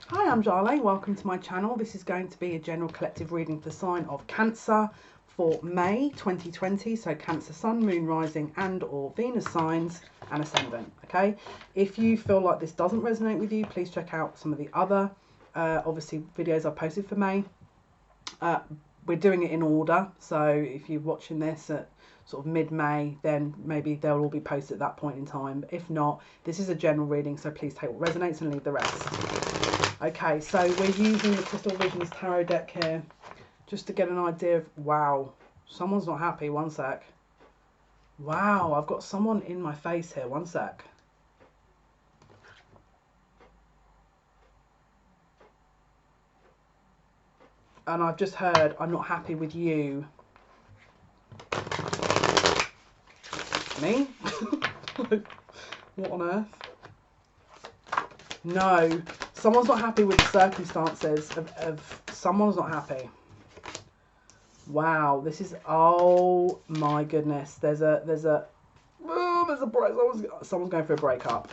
Hi, I'm Jale. Welcome to my channel. This is going to be a general collective reading for the sign of Cancer for May 2020. So Cancer Sun, Moon, Rising and or Venus signs and Ascendant. Okay, if you feel like this doesn't resonate with you, please check out some of the other obviously videos I've posted for May. We're doing it in order, so if you're watching this at sort of mid-May, then maybe they'll all be posted at that point in time. If not, this is a general reading, so please take what resonates and leave the rest. Okay, so we're using the Crystal Visions Tarot deck here just to get an idea of, wow, someone's not happy. One sec. Wow, I've got someone in my face here. One sec. And I've just heard, I'm not happy with you. Me? What on earth? No, someone's not happy with the circumstances of someone's not happy. Wow, this is, oh my goodness. There's a someone's going through a breakup.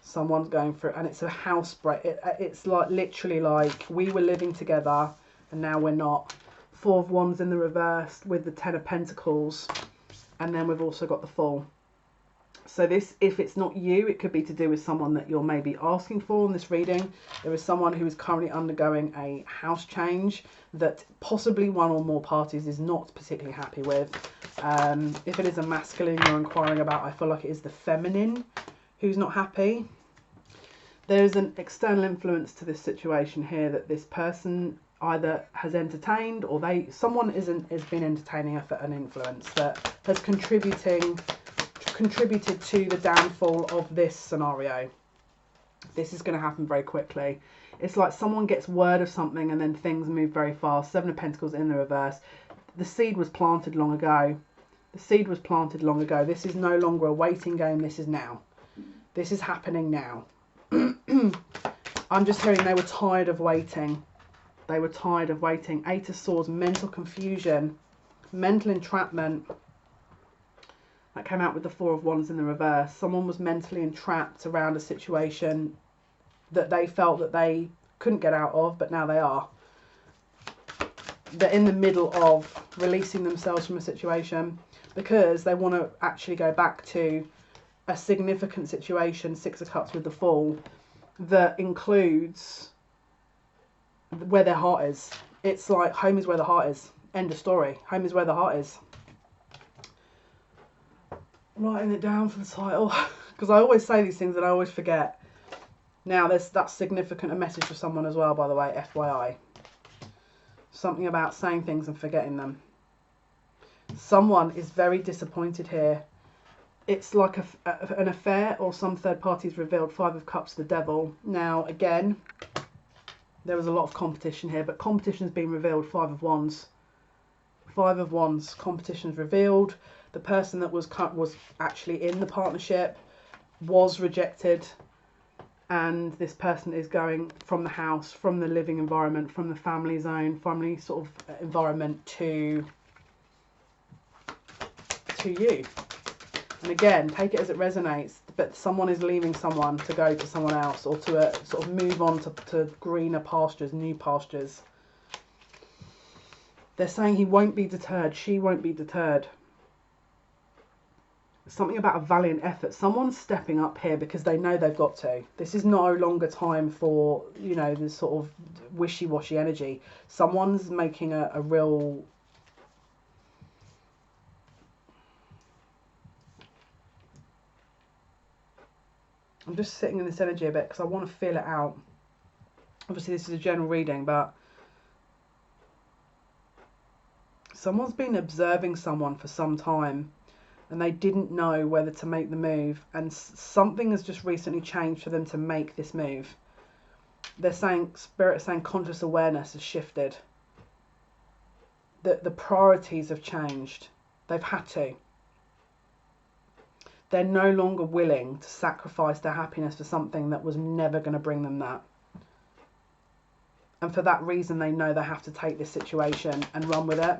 Someone's going through, and it's a house break. It's like literally like we were living together and now we're not. Four of Wands in the reverse with the Ten of Pentacles, and then we've also got the Fool. So this, if it's not you, it could be to do with someone that you're maybe asking for in this reading. There is someone who is currently undergoing a house change that possibly one or more parties is not particularly happy with. If it is a masculine you're inquiring about, I feel like it is the feminine who's not happy. There's an external influence to this situation here that this person either has entertained or someone has been entertaining an influence that has contributed to the downfall of this scenario. This is going to happen very quickly. It's like someone gets word of something and then things move very fast. Seven of Pentacles in the reverse. The seed was planted long ago. The seed was planted long ago. This is no longer a waiting game. This is now. This is happening now. I'm just hearing they were tired of waiting. They were tired of waiting. Eight of Swords, mental confusion, mental entrapment. That came out with the Four of Wands in the reverse. Someone was mentally entrapped around a situation that they felt that they couldn't get out of, but now they are. They're in the middle of releasing themselves from a situation because they want to actually go back to a significant situation, Six of Cups with the Fool, that includes where their heart is. It's like home is where the heart is. End of story. Home is where the heart is. Writing it down for the title because I always say these things and I always forget. Now that's significant, a message for someone as well, by the way, FYI. Something about saying things and forgetting them. Someone is very disappointed here. It's like an affair or some third party's revealed. Five of Cups, the Devil. Now again, there was a lot of competition here, but competition's been revealed. Five of Wands. Five of Wands, competition's revealed. The person that was actually in the partnership was rejected, and this person is going from the house, from the living environment, from the family zone, family sort of environment to you. And again, take it as it resonates, but someone is leaving someone to go to someone else or to a sort of move on to greener pastures, new pastures. They're saying he won't be deterred, she won't be deterred. Something about a valiant effort. Someone's stepping up here because they know they've got to. This is no longer time for, you know, this sort of wishy-washy energy. Someone's making a real... I'm just sitting in this energy a bit because I want to feel it out. Obviously this is a general reading, but someone's been observing someone for some time and they didn't know whether to make the move, and something has just recently changed for them to make this move. They're saying, Spirit is saying conscious awareness has shifted. The priorities have changed. They've had to. They're no longer willing to sacrifice their happiness for something that was never going to bring them that. And for that reason, they know they have to take this situation and run with it.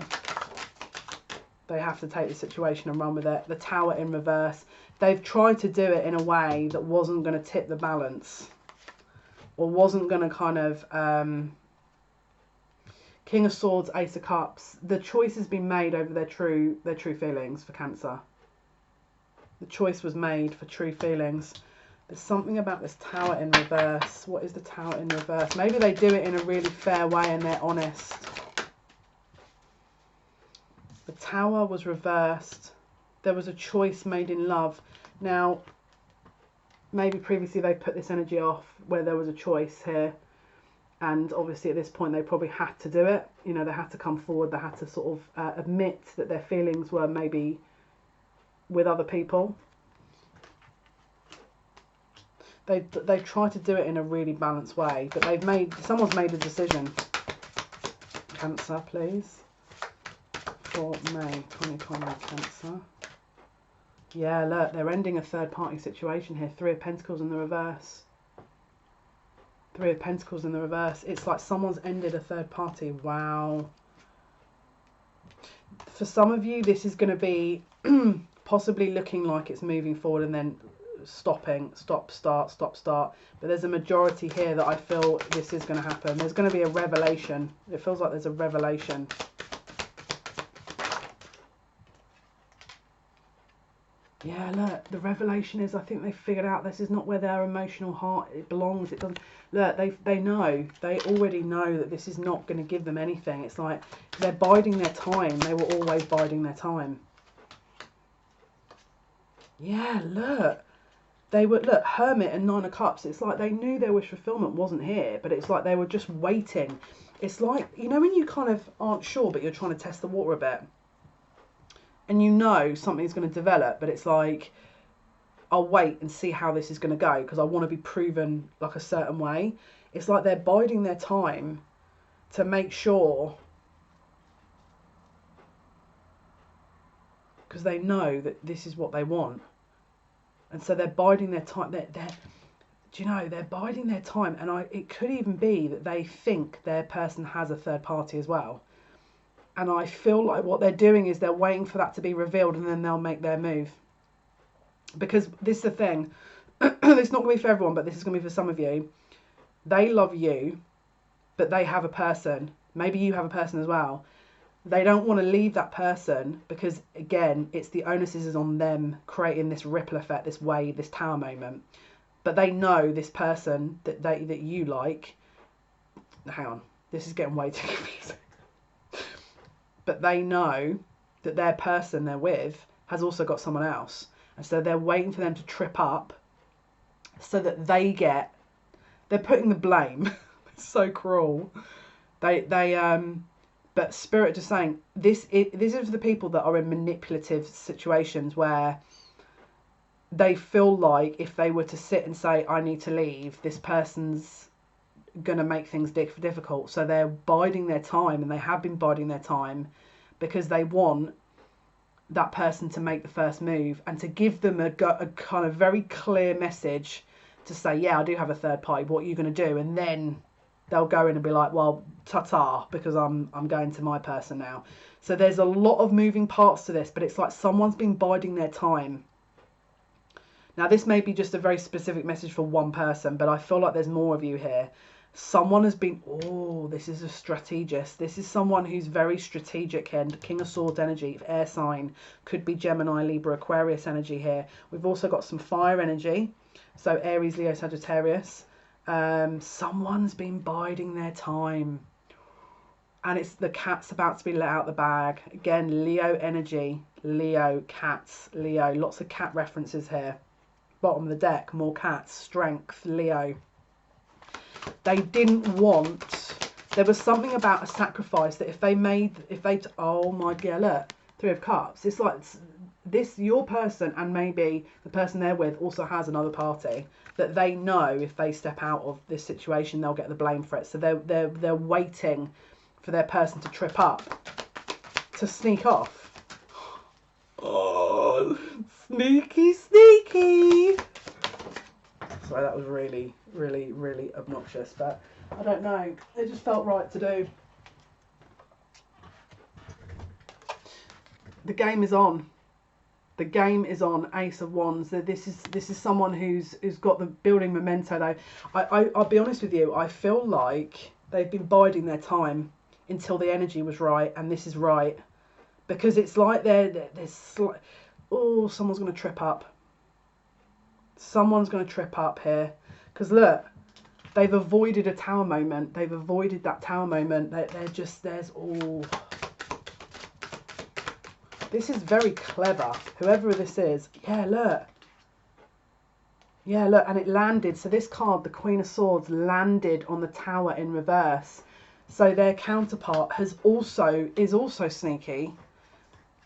They have to take the situation and run with it. The Tower in reverse. They've tried to do it in a way that wasn't going to tip the balance or wasn't going to kind of King of Swords, Ace of Cups. The choice has been made over their true feelings for Cancer. The choice was made for true feelings. There's something about this Tower in reverse. What is the Tower in reverse? Maybe they do it in a really fair way and they're honest. The Tower was reversed. There was a choice made in love. Now, maybe previously they put this energy off where there was a choice here. And obviously at this point they probably had to do it. You know, they had to come forward. They had to sort of admit that their feelings were maybe with other people. They tried to do it in a really balanced way, but someone's made a decision. Cancer, please. For May 2020, Cancer. Yeah, look, they're ending a third party situation here. Three of Pentacles in the reverse. Three of Pentacles in the reverse. It's like someone's ended a third party. Wow. For some of you, this is going to be possibly looking like it's moving forward and then stopping, stop, start. But there's a majority here that I feel this is going to happen. There's going to be a revelation. It feels like there's a revelation. Yeah, look, the revelation is, I think they figured out this is not where their emotional heart it belongs. It doesn't. Look, they know. They already know that this is not going to give them anything. It's like they're biding their time. They were always biding their time. Yeah, look. They were, look, Hermit and Nine of Cups. It's like they knew their wish fulfillment wasn't here, but it's like they were just waiting. It's like, you know, when you kind of aren't sure, but you're trying to test the water a bit. And you know something's going to develop, but it's like, I'll wait and see how this is going to go because I want to be proven like a certain way. It's like they're biding their time to make sure, because they know that this is what they want. And so they're biding their time. Do you know, they're biding their time. And it could even be that they think their person has a third party as well. And I feel like what they're doing is they're waiting for that to be revealed and then they'll make their move. Because this is the thing. It's not going to be for everyone, but this is going to be for some of you. They love you, but they have a person. Maybe you have a person as well. They don't want to leave that person because, again, it's the onus is on them creating this ripple effect, this wave, this tower moment. But they know this person that you like. Hang on. This is getting way too confusing. But they know that their person they're with has also got someone else. And so they're waiting for them to trip up so that they're putting the blame. It's so cruel. But Spirit just saying, this is for the people that are in manipulative situations where they feel like if they were to sit and say, I need to leave, this person's going to make things difficult. So they're biding their time, and they have been biding their time because they want that person to make the first move and to give them a kind of very clear message to say, yeah, I do have a third party. What are you going to do? And then they'll go in and be like, well, ta-ta, because I'm going to my person now. So there's a lot of moving parts to this, but it's like someone's been biding their time. Now, this may be just a very specific message for one person, but I feel like there's more of you here. Someone has been, oh, this is a strategist. This is someone who's very strategic here. King of Swords energy, air sign, could be Gemini, Libra, Aquarius energy here. We've also got some fire energy. So Aries, Leo, Sagittarius. Someone's been biding their time. And it's the cat's about to be let out the bag. Again, Leo energy. Leo, cats, Leo. Lots of cat references here. Bottom of the deck, more cats. Strength, Leo. They didn't want... There was something about a sacrifice that oh my God, look. Three of Cups. It's like this, your person and maybe the person they're with also has another party that they know if they step out of this situation, they'll get the blame for it. So they're waiting for their person to trip up, to sneak off. Oh, sneaky, sneaky. Sorry, that was really, really, really obnoxious, but I don't know. It just felt right to do. The game is on. The game is on. Ace of Wands. This is someone who's got the building memento though. I'll be honest with you, I feel like they've been biding their time until the energy was right, and this is right. Because it's like oh, someone's going to trip up. Someone's going to trip up here. Because look, they've avoided a tower moment. They've avoided that tower moment. They're just, all... This is very clever. Whoever this is. Yeah, look. Yeah, look. And it landed. So this card, the Queen of Swords, landed on the tower in reverse. So their counterpart is also sneaky.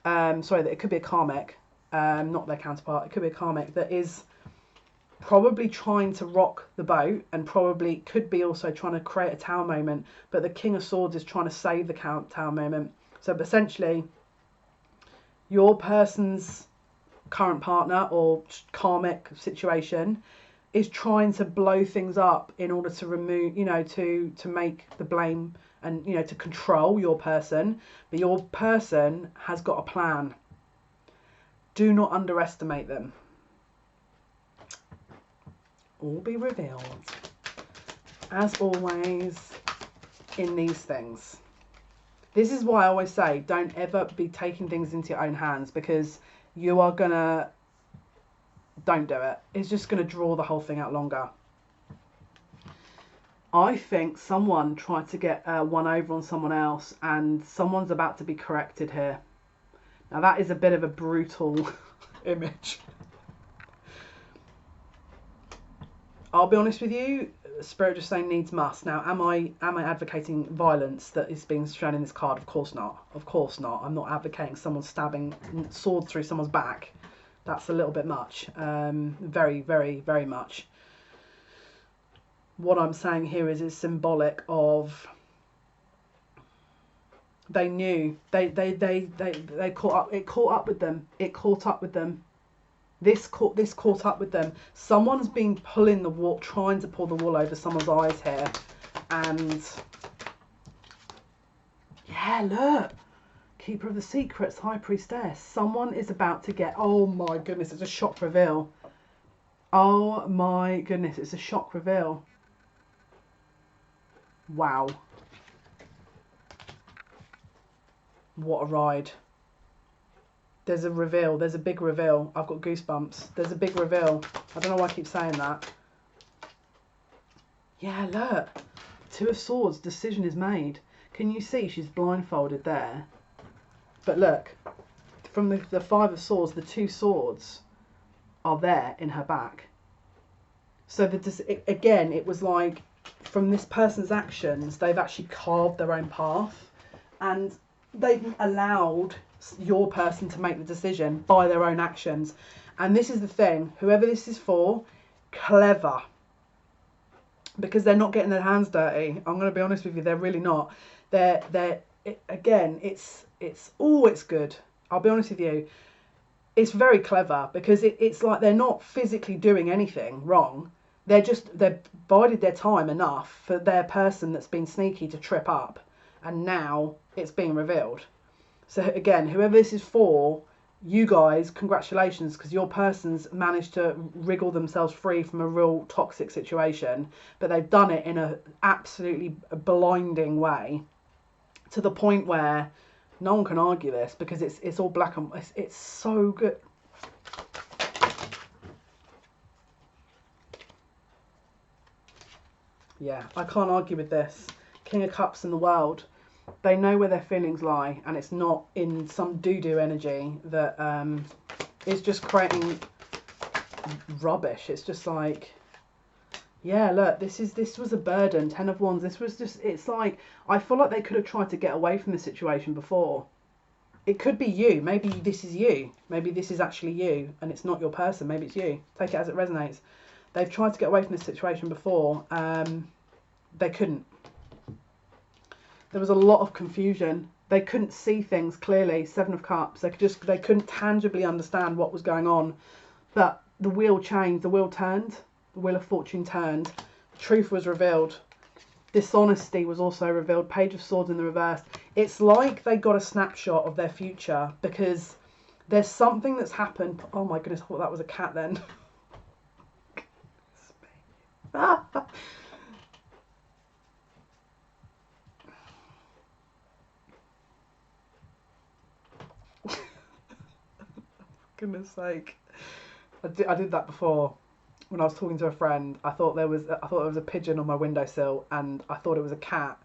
Sorry, that it could be a karmic. Not their counterpart. It could be a karmic that is probably trying to rock the boat, and probably could be also trying to create a tower moment. But the King of Swords is trying to save the tower moment. So essentially, your person's current partner or karmic situation is trying to blow things up in order to remove, to make the blame and, to control your person. But your person has got a plan. Do not underestimate them. All be revealed, as always, in these things. This is why I always say, don't ever be taking things into your own hands, because you are gonna, don't do it. It's just gonna draw the whole thing out longer. I think someone tried to get one over on someone else, and someone's about to be corrected here. Now that is a bit of a brutal image. I'll be honest with you, Spirit just saying needs must. Now, am I advocating violence that is being shown in this card? Of course not. Of course not. I'm not advocating someone stabbing sword through someone's back. That's a little bit much. Very, very, very much. What I'm saying here is it's symbolic of they knew. They caught up. It caught up with them. It caught up with them. This caught up with them. Someone's been pulling the wool, trying to pull the wool over someone's eyes here. And yeah, look. Keeper of the Secrets, High Priestess. Someone is about to get, oh my goodness, it's a shock reveal. Oh my goodness, it's a shock reveal. Wow. What a ride. There's a reveal. There's a big reveal. I've got goosebumps. There's a big reveal. I don't know why I keep saying that. Yeah, look. Two of Swords. Decision is made. Can you see she's blindfolded there? But look. From the Five of Swords, the two swords are there in her back. So again, it was like from this person's actions, they've actually carved their own path. And they've allowed your person to make the decision by their own actions. And this is the thing, whoever this is for, clever, because they're not getting their hands dirty. I'm going to be honest with you, they're really not. Again, it's good. I'll be honest with you, it's very clever, because it's like they're not physically doing anything wrong. They've bided their time enough for their person that's been sneaky to trip up, and now it's being revealed. So again, whoever this is for, you guys, congratulations, because your person's managed to wriggle themselves free from a real toxic situation, but they've done it in an absolutely blinding way, to the point where no one can argue this, because it's all black and it's so good. Yeah, I can't argue with this. King of Cups in the world. They know where their feelings lie, and it's not in some doo-doo energy that is just creating rubbish. It's just like, yeah, look, this was a burden. 10 of Wands. This was just, it's like, I feel like they could have tried to get away from the situation before. It could be you. Maybe this is you. Maybe this is actually you, and it's not your person. Maybe it's you. Take it as it resonates. They've tried to get away from this situation before. They couldn't. There was a lot of confusion. They couldn't see things clearly. 7 of Cups. They couldn't tangibly understand what was going on. But the wheel changed. The wheel turned. The wheel of fortune turned. The truth was revealed. Dishonesty was also revealed. Page of Swords in the reverse. It's like they got a snapshot of their future, because There's something that's happened. Oh my goodness, I thought that was a cat then. Goodness sake. I did that before when I was talking to a friend. I thought there was a pigeon on my windowsill and I thought it was a cat.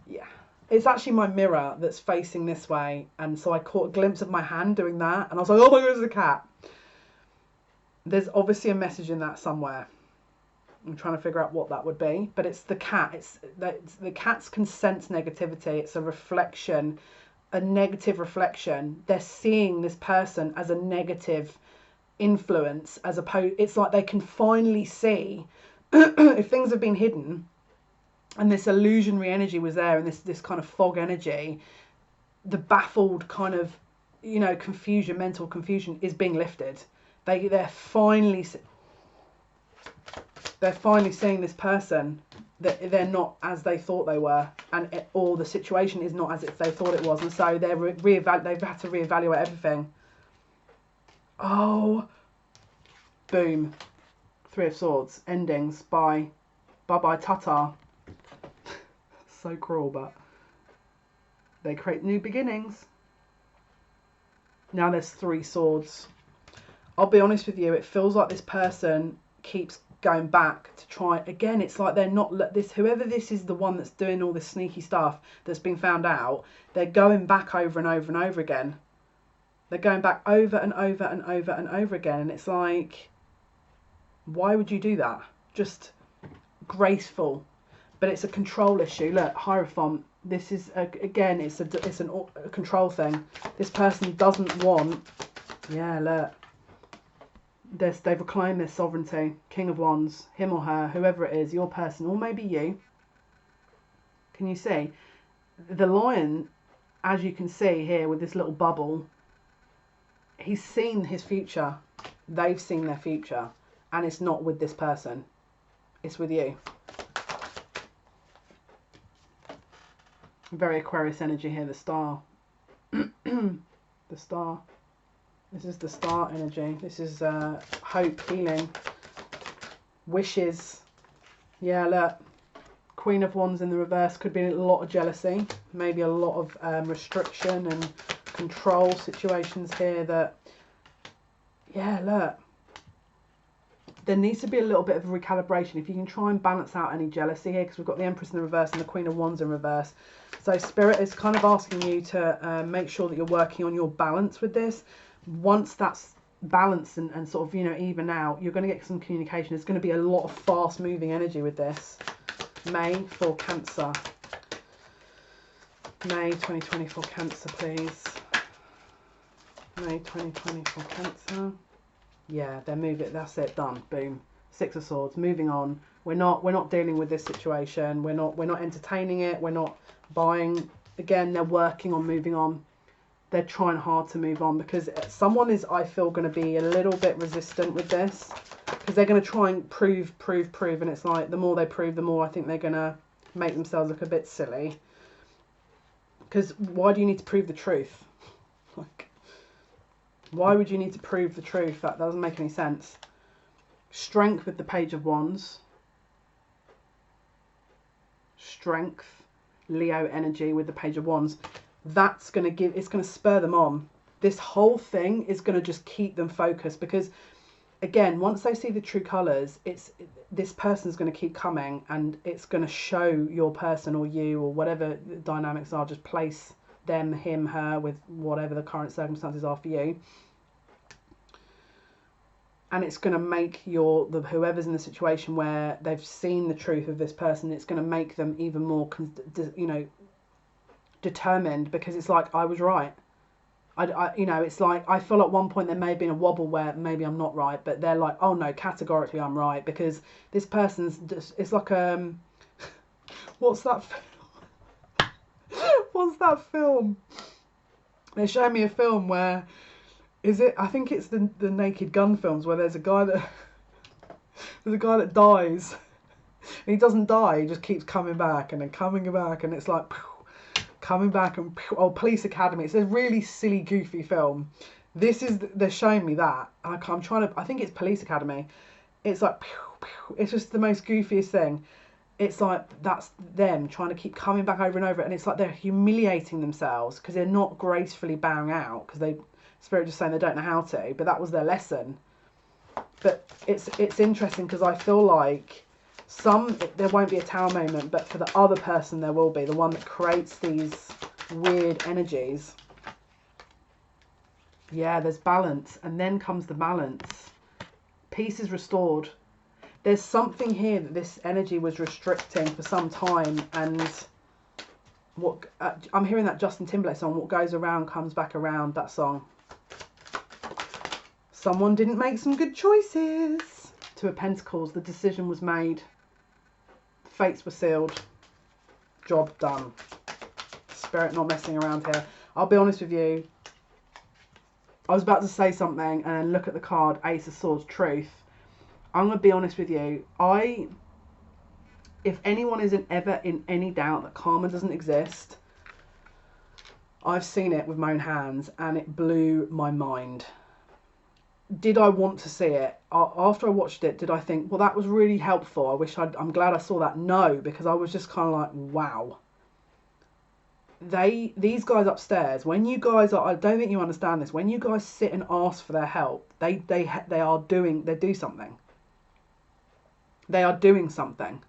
Yeah. It's actually my mirror that's facing this way, and so I caught a glimpse of my hand doing that and I was like, oh my god, it's a cat. There's obviously a message in that somewhere. I'm trying to figure out what that would be, but it's the cat. It's the cats can sense negativity. It's a reflection, a negative reflection. They're seeing this person as a negative influence, as opposed. It's like they can finally see if things have been hidden, and this illusionary energy was there, and this kind of fog energy, the baffled kind of, you know, confusion, mental confusion is being lifted. They're finally seeing this person that they're not as they thought they were, or the situation is not as if they thought it was, and so they've had to reevaluate everything. Oh, boom, Three of Swords, endings, bye ta-ta. So cruel, but they create new beginnings. Now there's Three Swords. I'll be honest with you, it feels like this person keeps going back to try again. It's like they're not this, whoever this is, the one that's doing all this sneaky stuff that's been found out, they're going back over and over and over again. They're going back over and over and over and over again, and it's like, why would you do that? Just graceful. But it's a control issue. Look, Hierophant, this is again, it's a control thing. This person doesn't want, yeah, look, they've reclaimed their sovereignty. King of Wands, him or her, whoever it is, your person, or maybe you. Can you see? The Lion, as you can see here with this little bubble, he's seen his future. They've seen their future. And it's not with this person. It's with you. Very Aquarius energy here, the Star. The Star. This is the Star energy. This is hope, healing, wishes. Yeah, look. Queen of Wands in the reverse. Could be a lot of jealousy. Maybe a lot of restriction and control situations here that, yeah, look. There needs to be a little bit of a recalibration. If you can try and balance out any jealousy here, because we've got the Empress in the reverse and the Queen of Wands in reverse. So Spirit is kind of asking you to make sure that you're working on your balance with this. Once that's balanced and sort of, you know, even out, you're going to get some communication. There's going to be a lot of fast moving energy with this. May for Cancer. May 2020 for Cancer, please. May 2020 for Cancer. Yeah, they're moving. That's it. Done. Boom. Six of Swords. Moving on. We're not dealing with this situation. We're not entertaining it. We're not buying. Again, they're working on moving on. They're trying hard to move on, because someone is, I feel, going to be a little bit resistant with this, because they're going to try and prove, and it's like the more they prove, the more I think they're going to make themselves look a bit silly. Because why do you need to prove the truth? Like, why would you need to prove the truth? That doesn't make any sense. Strength with the Page of Wands. Strength. Leo energy with the Page of Wands. That's going to give, it's going to spur them on. This whole thing is going to just keep them focused, because again, once they see the true colours, this person's going to keep coming, and it's going to show your person or you or whatever the dynamics are. Just place them, him, her, with whatever the current circumstances are for you, and it's going to make whoever's in the situation where they've seen the truth of this person, it's going to make them even more, you know, determined, because it's like, I was right. You know, it's like, I feel at one point there may have been a wobble where maybe I'm not right, but they're like, oh no, categorically I'm right, because this person's just, it's like what's that film? What's that film? They show me a film where, I think it's the Naked Gun films, where there's a guy that dies, and he doesn't die, he just keeps coming back and then coming back, and it's like, coming back and Police Academy. It's a really silly, goofy film. They're showing me that. I'm trying to. I think it's Police Academy. It's like it's just the most goofiest thing. It's like that's them trying to keep coming back over and over, and it's like they're humiliating themselves because they're not gracefully bowing out because Spirit just saying they don't know how to. But that was their lesson. But it's interesting because I feel like there won't be a tower moment, but for the other person there will be, the one that creates these weird energies. Yeah, there's balance, and then comes the balance. Peace is restored. There's something here that this energy was restricting for some time, and I'm hearing that Justin Timberlake song, what goes around comes back around, that song. Someone didn't make some good choices. Two of Pentacles, the decision was made. Fates were sealed. Job done. Spirit not messing around here. I'll be honest with you. I was about to say something and then look at the card, Ace of Swords, Truth. I'm going to be honest with you. If anyone isn't ever in any doubt that karma doesn't exist, I've seen it with my own hands and it blew my mind. Did I want to see it? After I watched it, did I think, well, that was really helpful. I'm glad I saw that. No, because I was just kind of like, wow. These guys upstairs, when you guys are, I don't think you understand this, when you guys sit and ask for their help, they do something. They are doing something.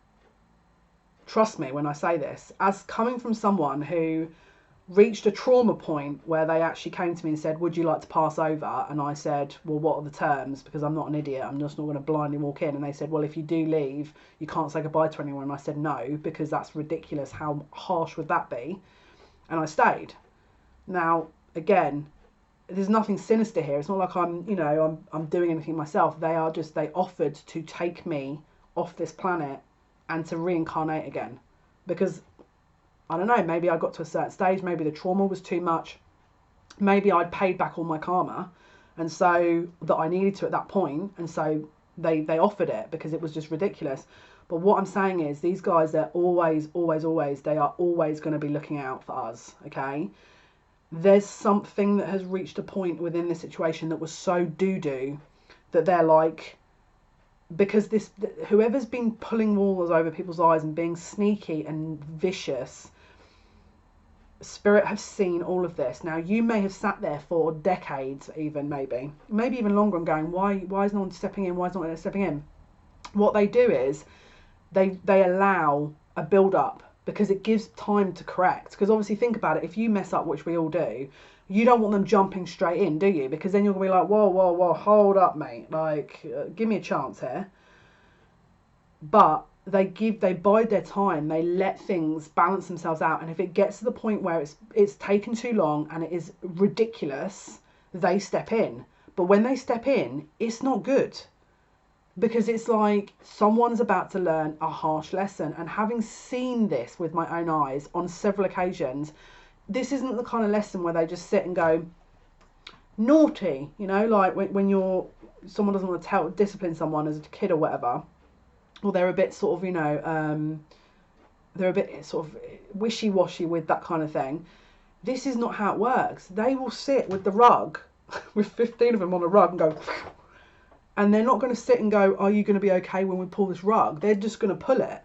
Trust me when I say this. As coming from someone who reached a trauma point where they actually came to me and said, would you like to pass over? And I said, well, what are the terms? Because I'm not an idiot. I'm just not going to blindly walk in. And they said, well, if you do leave, you can't say goodbye to anyone. And I said, no, because that's ridiculous. How harsh would that be? And I stayed. Now, again, there's nothing sinister here. It's not like I'm doing anything myself. They offered to take me off this planet and to reincarnate again. Because, I don't know, maybe I got to a certain stage, maybe the trauma was too much. Maybe I'd paid back all my karma, and so that I needed to at that point, and so they offered it because it was just ridiculous. But what I'm saying is, these guys, they're always, they are always going to be looking out for us, okay? There's something that has reached a point within this situation that was so doo-doo that they're like, because whoever's been pulling walls over people's eyes and being sneaky and vicious, Spirit have seen all of this. Now, you may have sat there for decades, even maybe even longer, and going, why is no one stepping in? Why is no one stepping in? What they do is they allow a build up because it gives time to correct. Because obviously, think about it. If you mess up, which we all do, you don't want them jumping straight in, do you? Because then you're gonna be like, whoa, hold up, mate. Like, give me a chance here. But they bide their time. They let things balance themselves out. And if it gets to the point where it's taken too long and it is ridiculous, they step in. But when they step in, it's not good. Because it's like someone's about to learn a harsh lesson. And having seen this with my own eyes on several occasions, this isn't the kind of lesson where they just sit and go, naughty, like when someone doesn't want to discipline someone as a kid or whatever, or they're a bit sort of, they're a bit sort of wishy-washy with that kind of thing. This is not how it works. They will sit with the rug, with 15 of them on a rug and go, and they're not going to sit and go, are you going to be okay when we pull this rug? They're just going to pull it.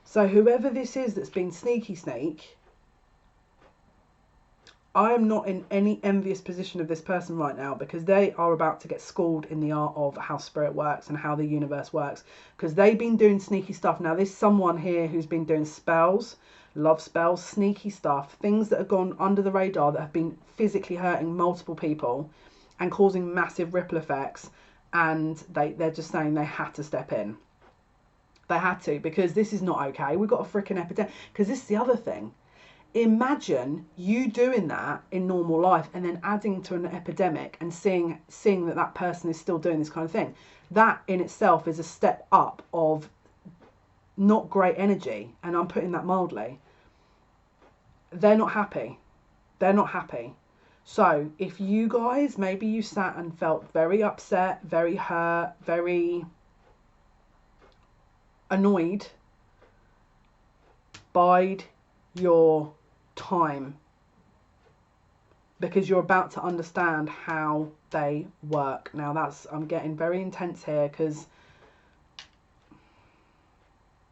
So whoever this is that's been sneak, I am not in any envious position of this person right now, because they are about to get schooled in the art of how spirit works and how the universe works, because they've been doing sneaky stuff. Now, there's someone here who's been doing spells, love spells, sneaky stuff, things that have gone under the radar that have been physically hurting multiple people and causing massive ripple effects, and they're just saying they had to step in. They had to, because this is not okay. We've got a freaking epidemic. Because this is the other thing. Imagine you doing that in normal life and then adding to an epidemic and seeing that person is still doing this kind of thing. That in itself is a step up of not great energy, and I'm putting that mildly. They're not happy. They're not happy. So if you guys, maybe you sat and felt very upset, very hurt, very annoyed, bide your time, because you're about to understand how they work. Now that's, I'm getting very intense here, because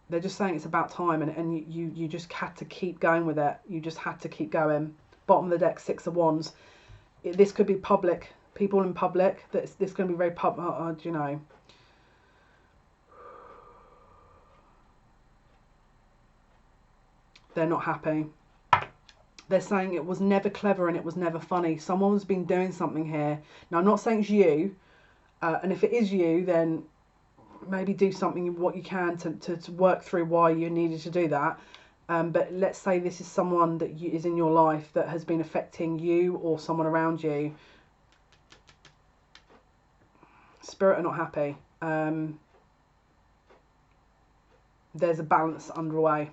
they're just saying it's about time, and you just had to keep going with it. You just had to keep going. Bottom of the deck, Six of Wands. This could be public, people in public. This is going to be very public, you know. They're not happy. They're saying it was never clever and it was never funny. Someone's been doing something here. Now, I'm not saying it's you. And if it is you, then maybe do something, what you can to work through why you needed to do that. But let's say this is someone that is in your life that has been affecting you or someone around you. Spirit are not happy. There's a balance underway.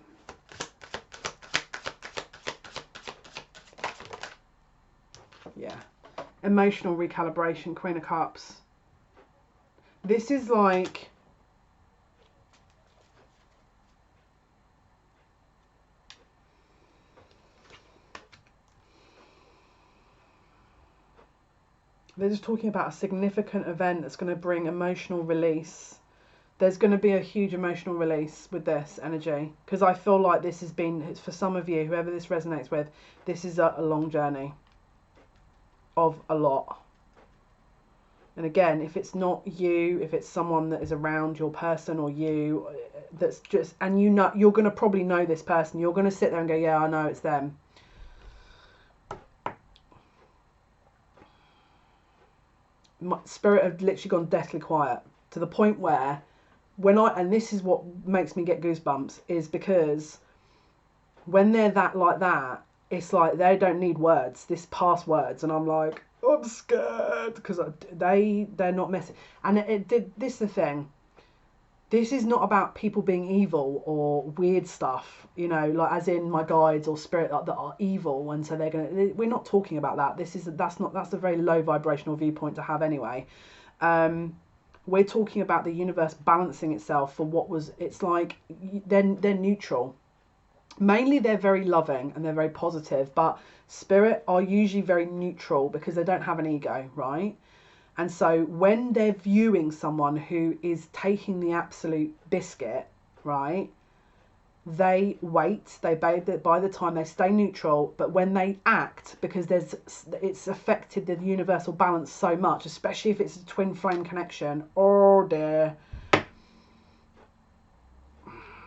Yeah. Emotional recalibration, Queen of Cups. This is like, they're just talking about a significant event that's going to bring emotional release. There's going to be a huge emotional release with this energy, because I feel like this has been, for some of you, whoever this resonates with, this is a long journey of a lot. And again, if it's not you, if it's someone that is around your person or you, that's just, and you know, you're going to probably know this person, you're going to sit there and go, yeah, I know it's them. My spirit have literally gone deathly quiet, to the point where when and this is what makes me get goosebumps, is because when they're like that, it's like they don't need words, this past words, and I'm like, I'm scared, because they're not messing. And this is the thing, this is not about people being evil or weird stuff, you know, like as in my guides or spirit that are evil, and so they're gonna, we're not talking about that. That's a very low vibrational viewpoint to have anyway. We're talking about the universe balancing itself for what was, it's like they're neutral. Mainly they're very loving and they're very positive, but spirit are usually very neutral because they don't have an ego, right? And so when they're viewing someone who is taking the absolute biscuit, right, they wait, they by the time they stay neutral, but when they act, because it's affected the universal balance so much, especially if it's a twin flame connection, oh dear,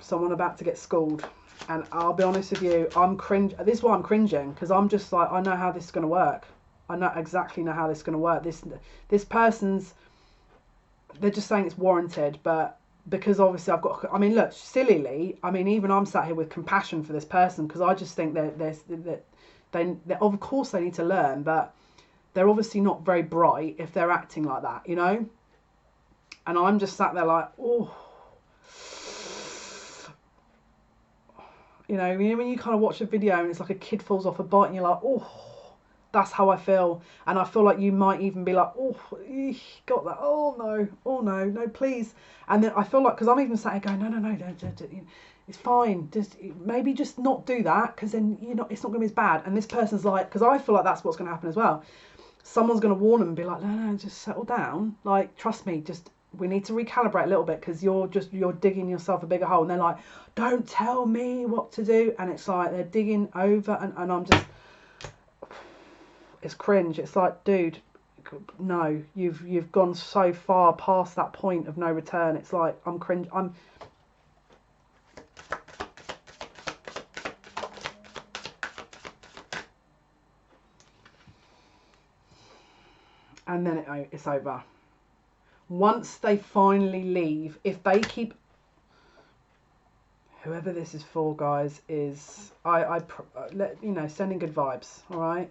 someone about to get schooled. And I'll be honest with you, this is why I'm cringing, because I'm just like, I know how this is going to work. I exactly know how this is going to work. This person's, they're just saying it's warranted, but because obviously I mean, look, sillily, I mean, even I'm sat here with compassion for this person, because I just think that they of course they need to learn, but they're obviously not very bright if they're acting like that, you know? And I'm just sat there like, oh, you know, when you kind of watch a video and it's like a kid falls off a bike and you're like, oh, that's how I feel. And I feel like you might even be like, oh, got that, oh no, please. And then I feel like, because I'm even sat here going, no, it's fine, maybe just not do that, because then it's not going to be as bad. And this person's like, because I feel like that's what's going to happen as well. Someone's going to warn them and be like, no, just settle down, like, trust me, we need to recalibrate a little bit, because you're digging yourself a bigger hole. And they're like, don't tell me what to do. And it's like they're digging over, and I'm just, it's cringe. It's like, dude, no, you've gone so far past that point of no return. It's like, I'm cringe. And then it's over. Once they finally leave, if they keep, whoever this is for, guys, is sending good vibes. All right,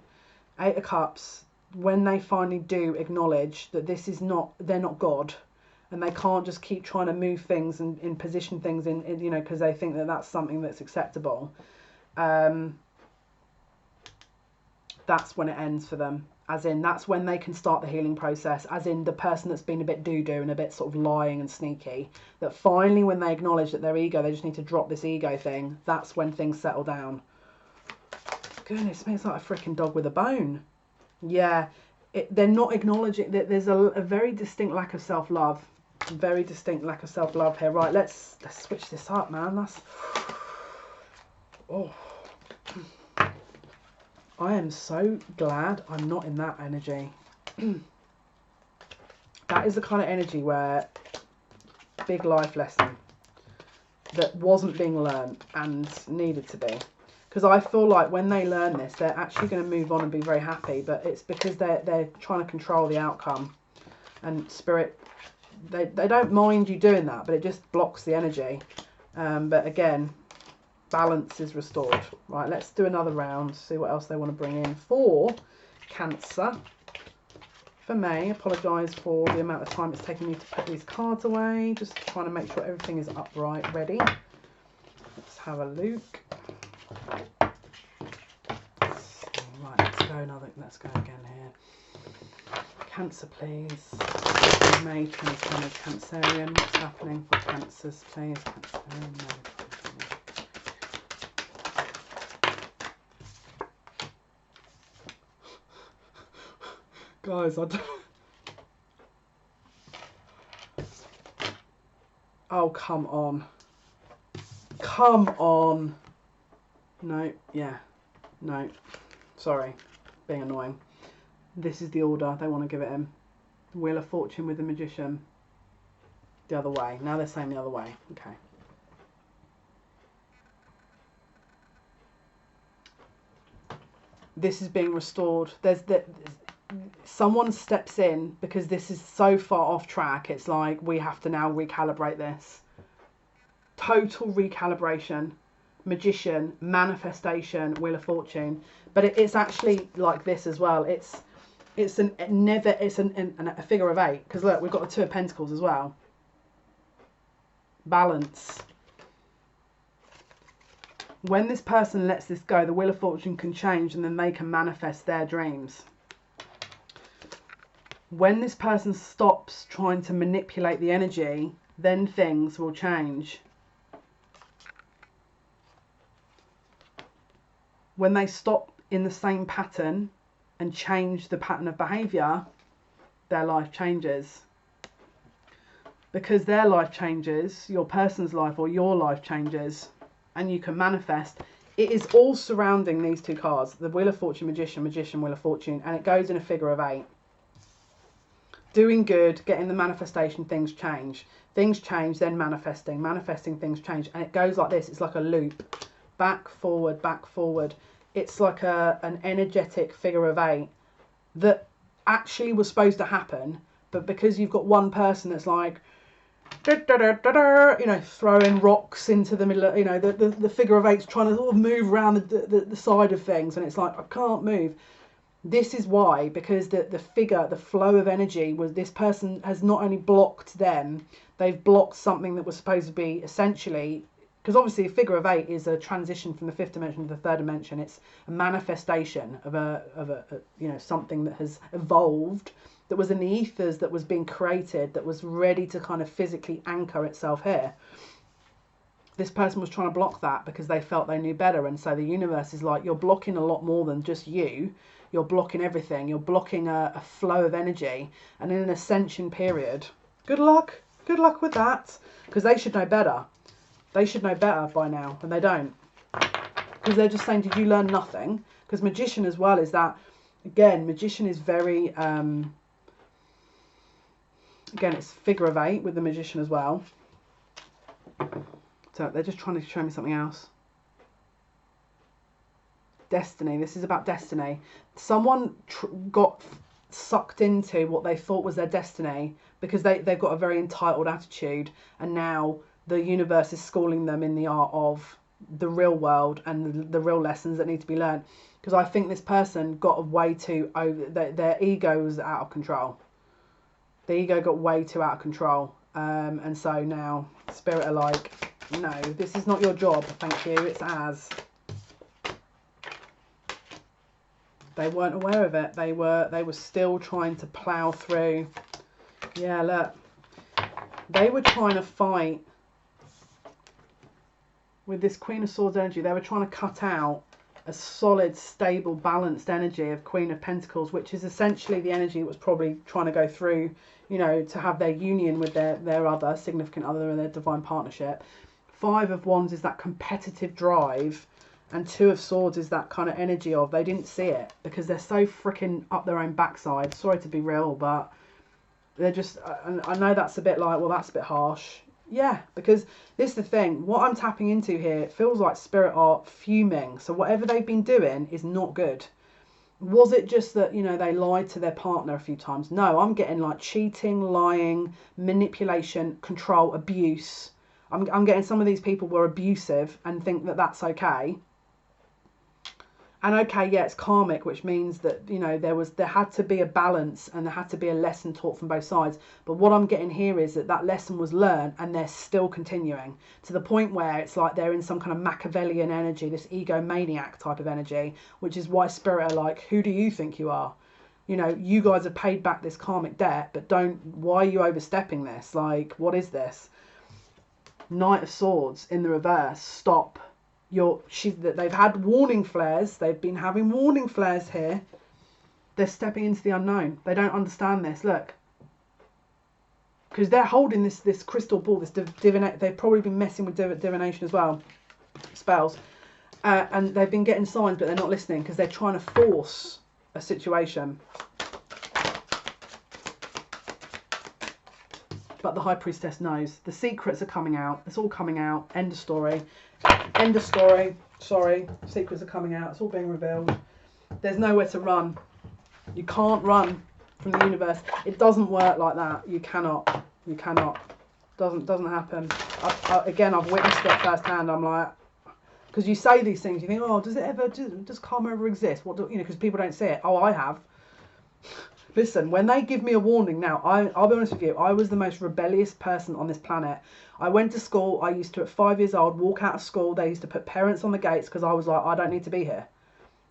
Eight of Cups. When they finally do acknowledge that this is not, they're not God, and they can't just keep trying to move things and position things in because they think that that's something that's acceptable. That's when it ends for them. As in, that's when they can start the healing process. As in, the person that's been a bit doo-doo and a bit sort of lying and sneaky, that finally when they acknowledge that their ego, they just need to drop this ego thing, that's when things settle down. Goodness me, it's like a freaking dog with a bone. Yeah, they're not acknowledging that there's a very distinct lack of self-love. Very distinct lack of self-love here. Right, let's switch this up, man. That's... Oh. I am so glad I'm not in that energy. That is the kind of energy where big life lesson that wasn't being learned and needed to be. Because I feel like when they learn this, they're actually going to move on and be very happy. But it's because they're trying to control the outcome. And spirit, they don't mind you doing that, but it just blocks the energy. But again, balance is restored. Right, let's do another round, see what else they want to bring in for Cancer. For me, apologise for the amount of time it's taking me to put these cards away. Just trying to make sure everything is upright, ready. Let's have a look. Right, let's go again here. Cancer, please. May 2020, Cancerian. What's happening for Cancers, please? Cancerian, May 2020. Guys, I don't... Oh, come on. Come on. No, yeah. No. Sorry. Being annoying. This is the order they want to give it him. Wheel of Fortune with the Magician. The other way. Now they're saying the other way. Okay. This is being restored. Someone steps in because this is so far off track. It's like we have to now recalibrate this. Total recalibration. Magician, manifestation, Wheel of Fortune. But it's actually like this as well. It's a figure of 8. Because look, we've got the 2 of Pentacles as well. Balance. When this person lets this go, the Wheel of Fortune can change and then they can manifest their dreams. When this person stops trying to manipulate the energy, then things will change. When they stop in the same pattern and change the pattern of behaviour, their life changes. Because their life changes, your person's life or your life changes, and you can manifest. It is all surrounding these 2 cards, the Wheel of Fortune, Magician, Magician, Wheel of Fortune, and it goes in a figure of 8. Doing good, getting the manifestation, things change. Things change, then manifesting. Manifesting, things change. And it goes like this. It's like a loop. Back, forward, back, forward. It's like an energetic figure of 8 that actually was supposed to happen. But because you've got one person that's like, you know, throwing rocks into the middle of, you know, the figure of 8's trying to sort of move around the side of things. And it's like, I can't move. This is why, because the flow of energy was, this person has not only blocked them, they've blocked something that was supposed to be essentially, because obviously a figure of 8 is a transition from the 5th dimension to the 3rd dimension. It's a manifestation of a you know, something that has evolved, that was in the ethers, that was being created, that was ready to kind of physically anchor itself here. This person was trying to block that because they felt they knew better, and so the universe is like, you're blocking a lot more than just you. You're blocking everything. You're blocking a flow of energy. And in an ascension period, good luck with that. Because they should know better. They should know better by now, and they don't. Because they're just saying, did you learn nothing? Because Magician as well is that, again, Magician is very, again, it's figure of 8 with the Magician as well. So they're just trying to show me something else. Destiny. This is about destiny. Someone got sucked into what they thought was their destiny because they've got a very entitled attitude, and now the universe is schooling them in the art of the real world and the real lessons that need to be learned. Because I think this person got way too over, their ego was out of control. The ego got way too out of control, and so now Spirit are like, no, this is not your job, thank you, it's ours. They weren't aware of it. They were still trying to plough through. Yeah, look. They were trying to fight with this Queen of Swords energy. They were trying to cut out a solid, stable, balanced energy of Queen of Pentacles, which is essentially the energy that was probably trying to go through, you know, to have their union with their other significant other and their divine partnership. Five of Wands is that competitive drive, and Two of Swords is that kind of energy of they didn't see it because they're so freaking up their own backside. Sorry to be real, but they're just, I know that's a bit like, well, that's a bit harsh. Yeah, because this is the thing. What I'm tapping into here, it feels like Spirit are fuming. So whatever they've been doing is not good. Was it just that, you know, they lied to their partner a few times? No, I'm getting like cheating, lying, manipulation, control, abuse. I'm getting some of these people were abusive and think that that's okay. And okay, yeah, it's karmic, which means that, you know, there had to be a balance and there had to be a lesson taught from both sides. But what I'm getting here is that lesson was learned and they're still continuing to the point where it's like they're in some kind of Machiavellian energy, this egomaniac type of energy, which is why Spirit are like, who do you think you are? You know, you guys have paid back this karmic debt, but why are you overstepping this? Like, what is this? Knight of Swords in the reverse. Stop. They've had warning flares. They've been having warning flares here. They're stepping into the unknown. They don't understand this. Look, because they're holding this crystal ball. This divination. They've probably been messing with divination as well, spells, and they've been getting signs, but they're not listening because they're trying to force a situation. But the High Priestess knows. The secrets are coming out. It's all coming out. End of story. End of story. Sorry. Secrets are coming out. It's all being revealed. There's nowhere to run. You can't run from the universe. It doesn't work like that. You cannot. You cannot. Doesn't happen. Again, I've witnessed it firsthand. I'm like, because you say these things, you think, oh, does karma ever exist? What do you know? Because people don't see it. Oh, I have. Listen, when they give me a warning now, I'll be honest with you, I was the most rebellious person on this planet. I went to school, I used to, at 5 years old, walk out of school. They used to put parents on the gates because I was like, I don't need to be here.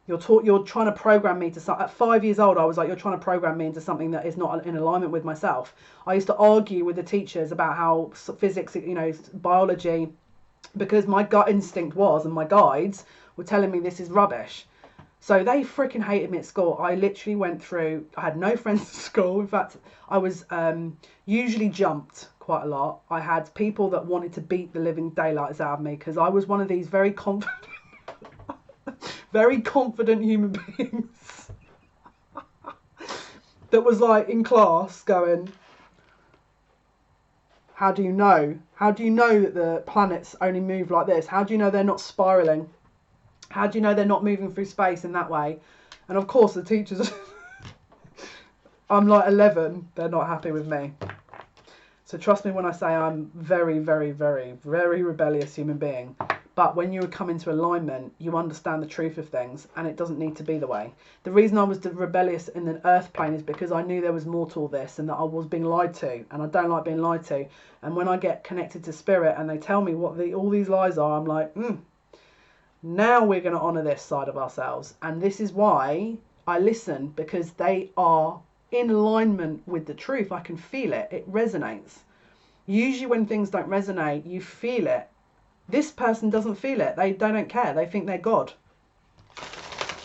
You're trying to program me to something. At 5 years old, I was like, you're trying to program me into something that is not in alignment with myself. I used to argue with the teachers about how physics, you know, biology, because my gut instinct was, and my guides were telling me this is rubbish. So they freaking hated me at school. I literally went through, I had no friends at school. In fact, I was usually jumped quite a lot. I had people that wanted to beat the living daylights out of me because I was one of these very confident, very confident human beings that was like in class going, how do you know? How do you know that the planets only move like this? How do you know they're not spiraling? How do you know they're not moving through space in that way? And of course the teachers, I'm like 11, they're not happy with me. So trust me when I say I'm very, very, very, very rebellious human being. But when you come into alignment, you understand the truth of things and it doesn't need to be the way. The reason I was rebellious in the earth plane is because I knew there was more to all this and that I was being lied to, and I don't like being lied to. And when I get connected to spirit and they tell me what all these lies are, I'm like, now we're going to honour this side of ourselves. And this is why I listen, because they are in alignment with the truth. I can feel it. It resonates. Usually when things don't resonate, you feel it. This person doesn't feel it. They don't care. They think they're God.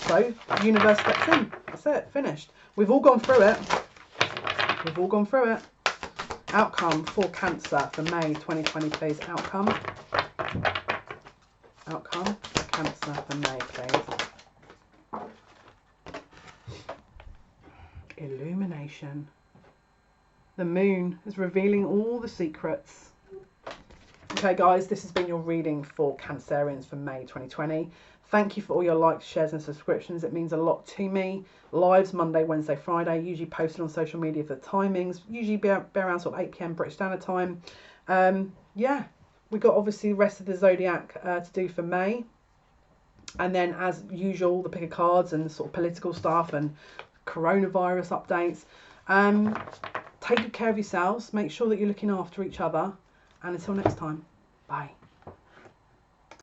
So the universe steps in. That's it. Finished. We've all gone through it. We've all gone through it. Outcome for Cancer for May 2020, please. Outcome for Cancer for May, please. Illumination. The moon is revealing all the secrets. Okay guys, this has been your reading for Cancerians for May 2020. Thank you for all your likes, shares and subscriptions. It means a lot to me. Lives Monday, Wednesday, Friday. Usually posted on social media for the timings. Usually be around sort of 8 PM British Standard Time. Yeah, we got obviously the rest of the zodiac to do for May. And then as usual, the pick of cards and sort of political stuff and coronavirus updates. Take good care of yourselves. Make sure that you're looking after each other. And until next time, bye.